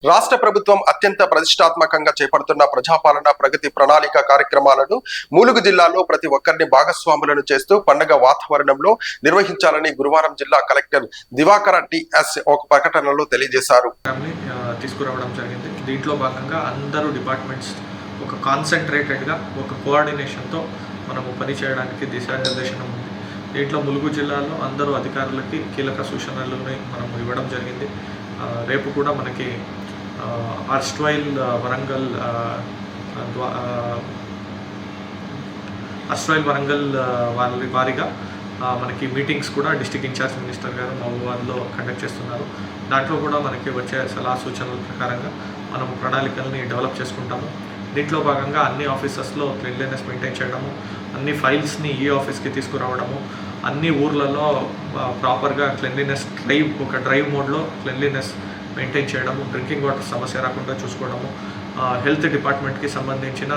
రాష్ట్ర ప్రభుత్వం అత్యంత ప్రతిష్టాత్మకంగా చేపడుతున్న ప్రజాపాలన ప్రగతి ప్రణాళిక కార్యక్రమాలను ములుగు జిల్లాలో ప్రతి ఒక్కరిని భాగస్వాములను చేస్తూ పండుగ వాతావరణంలో నిర్వహించాలని గురువారం జిల్లా కలెక్టర్ దివాకర టిఎస్ ఒక ప్రకటనలో తెలియజేశారు. తీసుకురావడం జరిగింది. దీంట్లో భాగంగా అందరూ డిపార్ట్మెంట్స్ ఒక కాన్సన్ట్రేటెడ్గా ఒక కోఆర్డినేషన్తో మనము పనిచేయడానికి దిశానిర్దేశనం ఉంది. దీంట్లో ములుగు జిల్లాలో అందరూ అధికారులకి కీలక సూచనలని మనం ఇవ్వడం జరిగింది. రేపు కూడా మనకి అర్స్ట్వైల్ వరంగల్ వారిగా మనకి మీటింగ్స్ కూడా డిస్ట్రిక్ట్ ఇన్ఛార్జ్ మినిస్టర్ గారు మహబూబాబాద్లో కండక్ట్ చేస్తున్నారు. దాంట్లో కూడా మనకి వచ్చే సలహా సూచనల ప్రకారంగా మనం ప్రణాళికల్ని డెవలప్ చేసుకుంటాము. దీంట్లో భాగంగా అన్ని ఆఫీసెస్లో క్లీన్లీనెస్ మెయింటైన్ చేయడము, అన్ని ఫైల్స్ని ఈ ఆఫీస్కి తీసుకురావడము, అన్ని ఊర్లలో ప్రాపర్గా క్లీన్లీనెస్ డ్రైవ్ మోడ్లో క్లీన్లీనెస్ మెయింటైన్ చేయడము, డ్రింకింగ్ వాటర్ సమస్య రాకుండా చూసుకోవడము, హెల్త్ డిపార్ట్మెంట్కి సంబంధించిన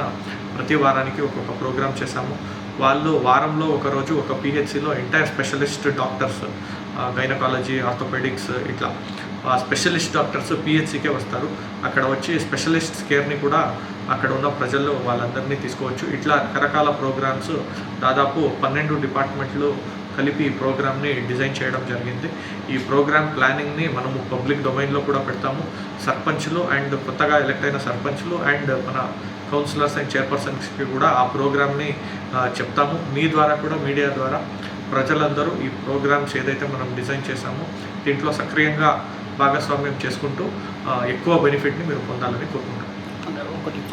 ప్రతి వారానికి ఒక్కొక్క ప్రోగ్రామ్ చేశాము. వాళ్ళు వారంలో ఒకరోజు ఒక పిహెచ్సిలో entire specialist doctors, gynaecology, orthopaedics ఇట్లా స్పెషలిస్ట్ డాక్టర్స్ పిహెచ్సికే వస్తారు. అక్కడ వచ్చి స్పెషలిస్ట్ కేర్ని కూడా అక్కడ ఉన్న ప్రజల్లో వాళ్ళందరినీ తీసుకోవచ్చు. ఇట్లా రకరకాల ప్రోగ్రామ్స్ దాదాపు 12 డిపార్ట్మెంట్లు కలిపి ఈ ప్రోగ్రామ్ని డిజైన్ చేయడం జరిగింది. ఈ ప్రోగ్రామ్ ప్లానింగ్ని మనము పబ్లిక్ డొమైన్లో కూడా పెడతాము. సర్పంచ్లు అండ్ కొత్తగా ఎలక్ట్ అయిన సర్పంచ్లు అండ్ మన కౌన్సిలర్స్ అండ్ చైర్పర్సన్స్కి కూడా ఆ ప్రోగ్రామ్ని చెప్తాము. మీ ద్వారా కూడా మీడియా ద్వారా ప్రజలందరూ ఈ ప్రోగ్రామ్స్ ఏదైతే మనం డిజైన్ చేశామో దీంట్లో సక్రియంగా భాగస్వామ్యం చేసుకుంటూ ఎక్కువ బెనిఫిట్ని మీరు పొందాలని కోరుకుంటున్నాం.